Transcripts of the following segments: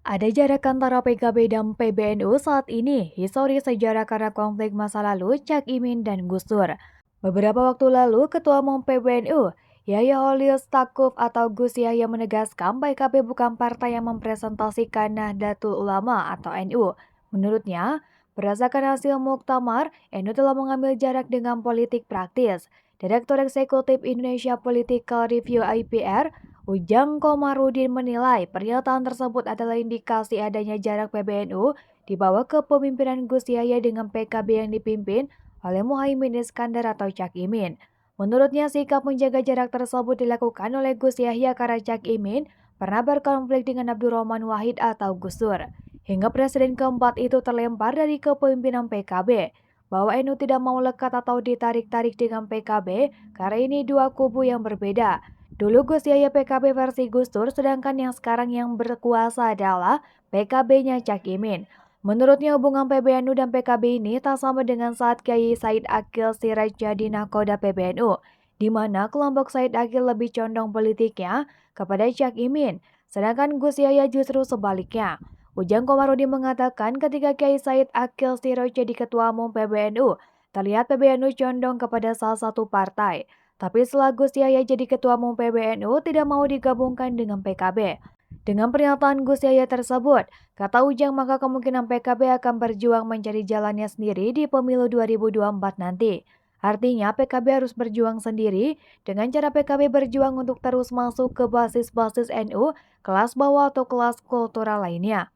Ada jarak antara PKB dan PBNU saat ini, histori sejarah karena konflik masa lalu Cak Imin dan Gus Dur. Beberapa waktu lalu, Ketua Umum PBNU, Yahya Holil Stakuf atau Gus Yahya menegaskan PKB bukan partai yang mempresentasikan Nahdlatul Ulama atau NU. Menurutnya, berdasarkan hasil Muktamar, NU telah mengambil jarak dengan politik praktis. Direktur Eksekutif Indonesia Political Review IPR, Ujang Komarudin menilai pernyataan tersebut adalah indikasi adanya jarak PBNU di bawah kepemimpinan Gus Yahya dengan PKB yang dipimpin oleh Muhaimin Iskandar atau Cak Imin. Menurutnya sikap menjaga jarak tersebut dilakukan oleh Gus Yahya karena Cak Imin pernah berkonflik dengan Abdurrahman Wahid atau Gus Dur. Hingga presiden keempat itu terlempar dari kepemimpinan PKB. Bahwa NU tidak mau lekat atau ditarik-tarik dengan PKB karena ini dua kubu yang berbeda. Dulu Gus Yahya PKB versi Gus Dur, sedangkan yang sekarang yang berkuasa adalah PKB-nya Cak Imin. Menurutnya hubungan PBNU dan PKB ini tak sama dengan saat Kiai Said Akil Siraj jadi nahkoda PBNU, di mana kelompok Said Akil lebih condong politiknya kepada Cak Imin, sedangkan Gus Yahya justru sebaliknya. Ujang Komarudin mengatakan ketika Kiai Said Akil Siraj jadi ketua umum PBNU, terlihat PBNU condong kepada salah satu partai. Tapi setelah Gus Yahya jadi ketua umum PBNU tidak mau digabungkan dengan PKB. Dengan pernyataan Gus Yahya tersebut, kata Ujang maka kemungkinan PKB akan berjuang mencari jalannya sendiri di pemilu 2024 nanti. Artinya PKB harus berjuang sendiri dengan cara PKB berjuang untuk terus masuk ke basis-basis NU, kelas bawah atau kelas kultural lainnya.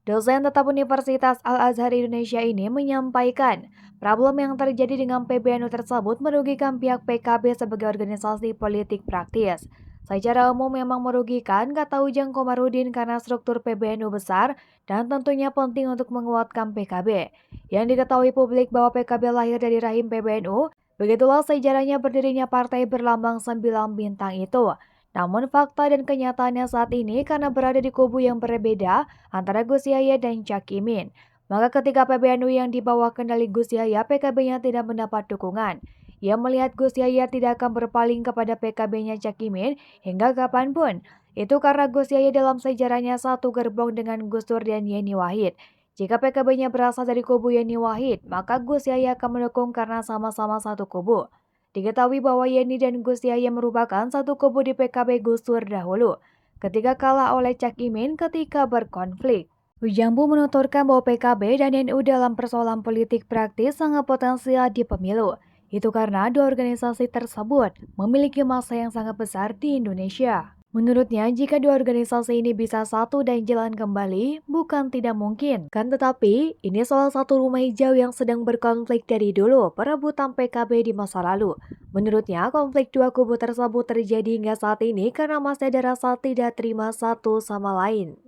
Dosen tetap Universitas Al-Azhar Indonesia ini menyampaikan, problem yang terjadi dengan PBNU tersebut merugikan pihak PKB sebagai organisasi politik praktis. Secara umum memang merugikan, kata Ujang Komarudin karena struktur PBNU besar dan tentunya penting untuk menguatkan PKB. Yang diketahui publik bahwa PKB lahir dari rahim PBNU, begitulah sejarahnya berdirinya partai berlambang 9 bintang itu. Namun fakta dan kenyataannya saat ini karena berada di kubu yang berbeda antara Gus Yahya dan Cak Imin. Maka ketika PBNU yang di bawah kendali Gus Yahya, PKB-nya tidak mendapat dukungan. Ia melihat Gus Yahya tidak akan berpaling kepada PKB-nya Cak Imin hingga kapanpun. Itu karena Gus Yahya dalam sejarahnya satu gerbong dengan Gus Dur dan Yeni Wahid. Jika PKB-nya berasal dari kubu Yeni Wahid, maka Gus Yahya akan mendukung karena sama-sama satu kubu. Diketahui bahwa Yeni dan Gus Yahya merupakan satu kubu di PKB Gus Dur dahulu, ketika kalah oleh Cak Imin ketika berkonflik. Ujang pun menuturkan bahwa PKB dan NU dalam persoalan politik praktis sangat potensial di pemilu. Itu karena dua organisasi tersebut memiliki massa yang sangat besar di Indonesia. Menurutnya, jika dua organisasi ini bisa satu dan jalan kembali, bukan tidak mungkin. Kan tetapi, ini salah satu rumah hijau yang sedang berkonflik dari dulu, perebutan PKB di masa lalu. Menurutnya, konflik dua kubu tersebut terjadi hingga saat ini karena masih ada rasa tidak terima satu sama lain.